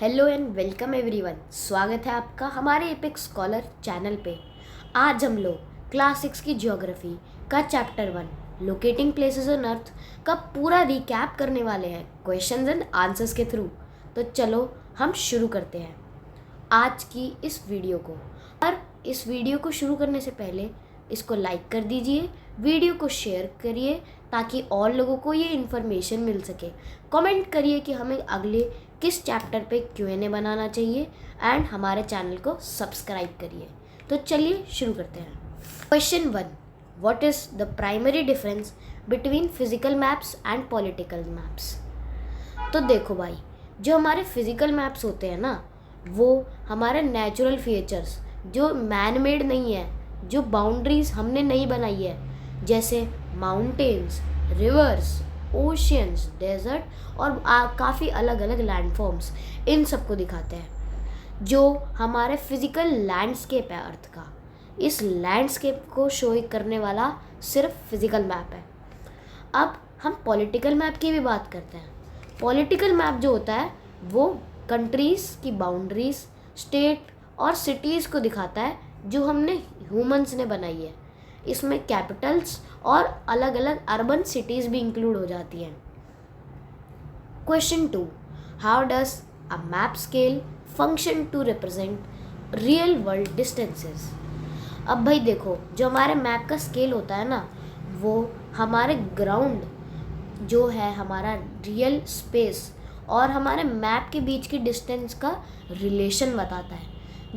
Hello and welcome everyone. स्वागत है आपका हमारे एपिक स्कॉलर चैनल पे। आज हम लोग क्लास 6 की ज्योग्राफी का chapter 1 locating places on earth का पूरा रिकैप करने वाले हैं क्वेश्चंस एंड आंसर्स के थ्रू। तो चलो हम शुरू करते हैं आज की इस वीडियो को। और इस वीडियो को शुरू करने से पहले इसको लाइक कर दीजिए, वीडियो को शेयर करिए ताकि और लोगों को ये इन्फॉर्मेशन मिल सके। कमेंट करिए कि हमें अगले किस चैप्टर पे Q&A बनाना चाहिए एंड हमारे चैनल को सब्सक्राइब करिए। तो चलिए शुरू करते हैं। Question 1, what is the primary difference between physical maps and political maps. तो देखो भाई, जो हमारे फिजिकल मैप्स होते हैं ना, वो हमारे नेचुरल फीचर्स जो मैन मेड नहीं है, जो बाउंड्रीज हमने नहीं बनाई है, जैसे माउंटेन्स, रिवर्स, ओशियंस, डेजर्ट और काफ़ी अलग अलग लैंडफॉर्म्स, इन सबको दिखाते हैं जो हमारे फिजिकल लैंडस्केप है अर्थ का। इस लैंडस्केप को शो करने वाला सिर्फ फिजिकल मैप है। अब हम पॉलिटिकल मैप की भी बात करते हैं। पॉलिटिकल मैप जो होता है वो कंट्रीज़ की बाउंड्रीज, स्टेट और सिटीज़ को दिखाता है जो हमने ह्यूमंस ने बनाई है। इसमें कैपिटल्स और अलग अलग अर्बन सिटीज़ भी इंक्लूड हो जाती हैं। Question 2, how does a map scale function to represent real world distances. अब भाई देखो, जो हमारे मैप का स्केल होता है ना, वो हमारे ग्राउंड जो है, हमारा रियल स्पेस और हमारे मैप के बीच की डिस्टेंस का रिलेशन बताता है।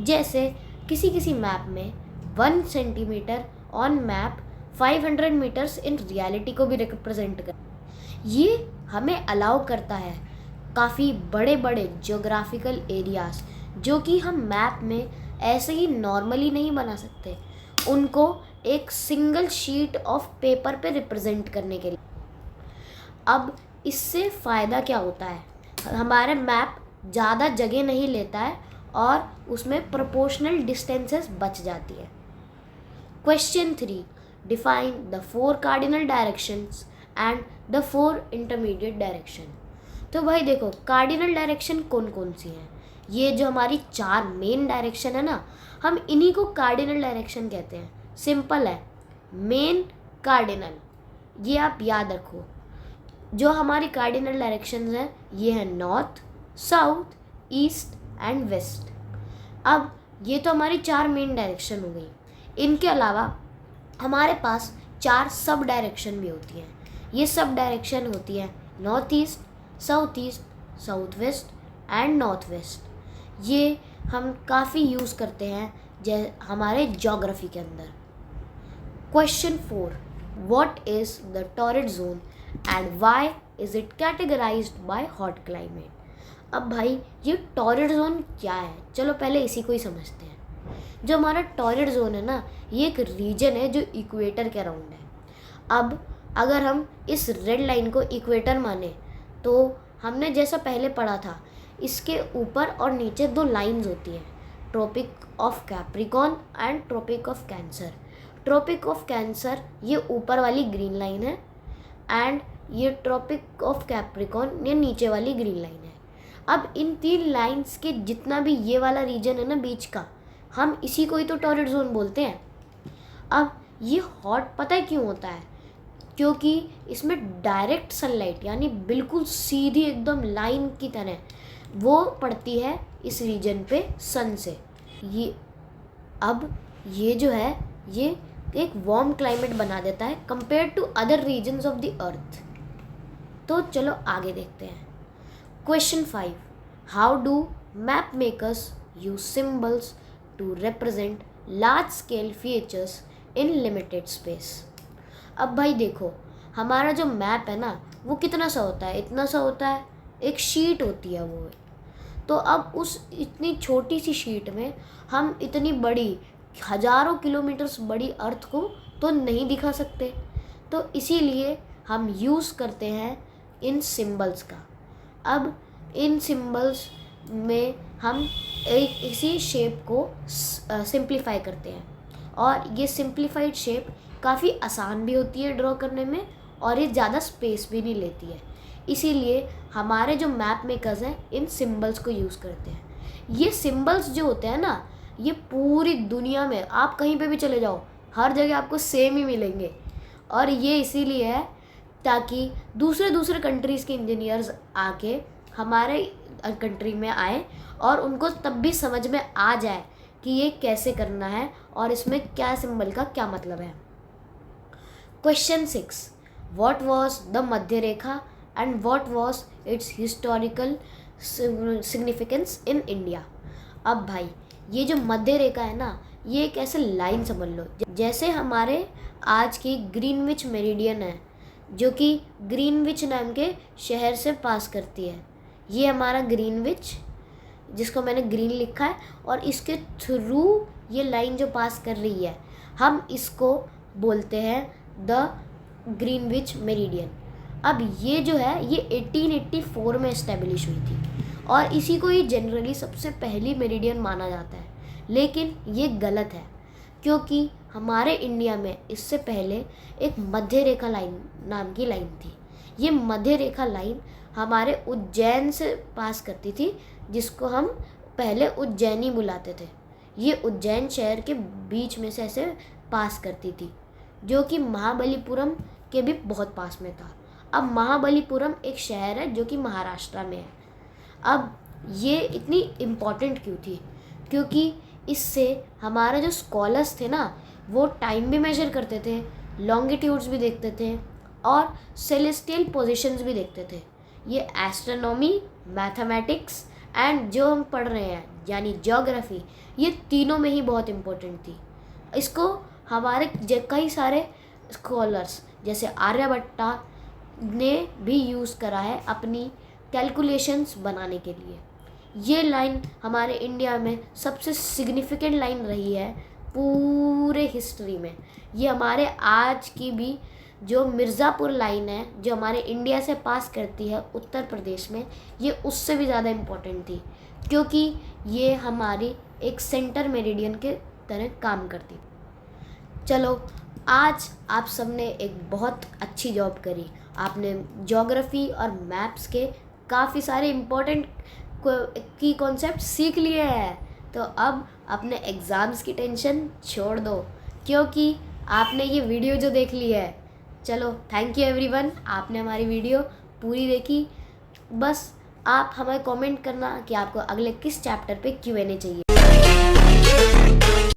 जैसे किसी मैप में 1 centimetre on map 500 metres in reality को भी रिप्रेजेंट कर। ये हमें अलाउ करता है काफ़ी बड़े बड़े ज्योग्राफिकल एरियाज जो कि हम मैप में ऐसे ही नॉर्मली नहीं बना सकते, उनको एक सिंगल शीट ऑफ पेपर पे रिप्रेजेंट करने के लिए। अब इससे फ़ायदा क्या होता है, हमारे मैप ज़्यादा जगह नहीं लेता है और उसमें प्रोपोर्शनल डिस्टेंसेस बच जाती है। Question 3, define the 4 cardinal directions and the 4 intermediate direction. तो भाई देखो, कार्डिनल डायरेक्शन कौन कौन सी हैं। ये जो हमारी 4 मेन डायरेक्शन है ना, हम इन्हीं को कार्डिनल डायरेक्शन कहते हैं। सिंपल है, मेन कार्डिनल, ये आप याद रखो। जो हमारी कार्डिनल डायरेक्शंस हैं ये है north, south, east and west. अब ये तो हमारी 4 मेन डायरेक्शन हो गई। इनके अलावा हमारे पास 4 सब डायरेक्शन भी होती हैं। ये सब डायरेक्शन होती हैं north east, south west and north west. ये हम काफ़ी यूज़ करते हैं हमारे ज्योग्राफी के अंदर। Question 4, what is the torrid zone and why is it categorised by hot climate. अब भाई ये टॉरिड जोन क्या है, चलो पहले इसी को ही समझते हैं। जो हमारा टॉरिड जोन है ना, ये एक रीजन है जो इक्वेटर के अराउंड है। अब अगर हम इस रेड लाइन को इक्वेटर माने तो हमने जैसा पहले पढ़ा था, इसके ऊपर और नीचे 2 लाइंस होती हैं, Tropic of Capricorn and Tropic of Cancer. Tropic of Cancer ये ऊपर वाली ग्रीन लाइन है एंड ये ट्रॉपिक ऑफ कैप्रिकॉर्न ये नीचे वाली ग्रीन लाइन है। अब इन 3 लाइंस के जितना भी ये वाला रीजन है ना बीच का, हम इसी को ही तो टॉरिड जोन बोलते हैं। अब ये हॉट पता है क्यों होता है, क्योंकि इसमें डायरेक्ट सनलाइट यानी बिल्कुल सीधी एकदम लाइन की तरह वो पड़ती है इस रीजन पे सन से। ये जो है ये एक वार्म क्लाइमेट बना देता है compare to other regions of the earth. तो चलो आगे देखते हैं। Question 5, how do map makers use symbols to represent large scale features in limited space. अब भाई देखो, हमारा जो मैप है ना वो कितना सा होता है, इतना सा होता है, एक शीट होती है वो। तो अब उस इतनी छोटी सी शीट में हम इतनी बड़ी हज़ारों किलोमीटर्स बड़ी अर्थ को तो नहीं दिखा सकते, तो इसीलिए हम यूज़ करते हैं इन सिंबल्स का। अब इन सिंबल्स में हम एक इसी शेप को सिंप्लीफाई करते हैं और ये सिंप्लीफाइड शेप काफ़ी आसान भी होती है ड्रॉ करने में और ये ज़्यादा स्पेस भी नहीं लेती है। इसीलिए हमारे जो मैप मेकर्स हैं इन सिंबल्स को यूज़ करते हैं। ये सिंबल्स जो होते हैं ना, ये पूरी दुनिया में आप कहीं पे भी चले जाओ, हर जगह आपको सेम ही मिलेंगे। और ये इसीलिए है ताकि दूसरे कंट्रीज़ के इंजीनियर्स आके हमारे कंट्री में आए और उनको तब भी समझ में आ जाए कि ये कैसे करना है और इसमें क्या सिंबल का क्या मतलब है। Question 6, what was the Madhya Rekha and what was it's historical significance in India. अब भाई ये जो मध्य रेखा है ना, ये एक ऐसे लाइन समझ लो जैसे हमारे आज की ग्रीनविच मेरिडियन है, जो कि ग्रीनविच नाम के शहर से पास करती है। ये हमारा ग्रीनविच, जिसको मैंने ग्रीन लिखा है, और इसके थ्रू ये लाइन जो पास कर रही है, हम इसको बोलते हैं द ग्रीनविच मेरिडियन। अब ये जो है ये 1884 में इस्टेब्लिश हुई थी और इसी को ही जनरली सबसे पहली मेरिडियन माना जाता है। लेकिन ये गलत है, क्योंकि हमारे इंडिया में इससे पहले एक मध्य रेखा लाइन नाम की लाइन थी। ये मध्य रेखा लाइन हमारे उज्जैन से पास करती थी, जिसको हम पहले उज्जैनी बुलाते थे। ये उज्जैन शहर के बीच में से ऐसे पास करती थी, जो कि महाबलीपुरम के भी बहुत पास में था। अब महाबलीपुरम एक शहर है जो कि महाराष्ट्र में है। अब ये इतनी इम्पॉर्टेंट क्यों थी? क्योंकि इससे हमारे जो स्कॉलर्स थे ना, वो टाइम भी मेजर करते थे, लॉन्गिट्यूड्स भी देखते थे और सेलेस्टियल पोजीशंस भी देखते थे। ये एस्ट्रोनॉमी, मैथमेटिक्स एंड जो हम पढ़ रहे हैं यानी ज्योग्राफी, ये तीनों में ही बहुत इम्पोर्टेंट थी। इसको हमारे कई सारे स्कॉलर्स जैसे आर्यभट्टा ने भी यूज़ करा है अपनी कैलकुलेशंस बनाने के लिए। ये लाइन हमारे इंडिया में सबसे सिग्निफिकेंट लाइन रही है पूरे हिस्ट्री में। ये हमारे आज की भी जो मिर्ज़ापुर लाइन है, जो हमारे इंडिया से पास करती है उत्तर प्रदेश में, ये उससे भी ज़्यादा इम्पोर्टेंट थी, क्योंकि ये हमारी एक सेंटर मेरिडियन के तरह काम करती। चलो, आज आप सबने एक बहुत अच्छी जॉब करी। आपने ज्योग्राफी और मैप्स के काफ़ी सारे इम्पोर्टेंट की कॉन्सेप्ट सीख लिए हैं। तो अब अपने एग्ज़ाम्स की टेंशन छोड़ दो, क्योंकि आपने ये वीडियो जो देख ली है। चलो, थैंक यू एवरीवन, आपने हमारी वीडियो पूरी देखी। बस आप हमें कमेंट करना कि आपको अगले किस चैप्टर पे Q&A चाहिए।